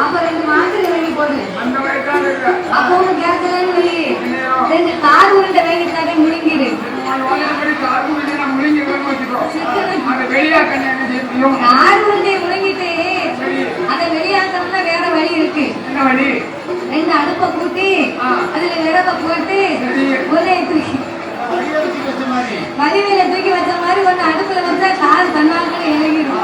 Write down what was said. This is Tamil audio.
அப்ப 2 மாத்திரை வாங்கி போடு. அப்பவும் கேட்கலன்னு சொல்லி 2 கார் உருண்டை வாங்கிட்டாலே முழுங்கிடு. கார் உருண்டையை முழுங்கிட்டு அதை வெளியாக்கணும்னா வேற வழி இருக்கு. 2 அடுப்பை கூட்டி அதுல விறக போட்டு ஒரே தூக்கி வடிவேல தூக்கி வச்ச மாதிரி ஒண்ணு அடுப்புல வச்சா கார் தன்னால இறங்கிடும்.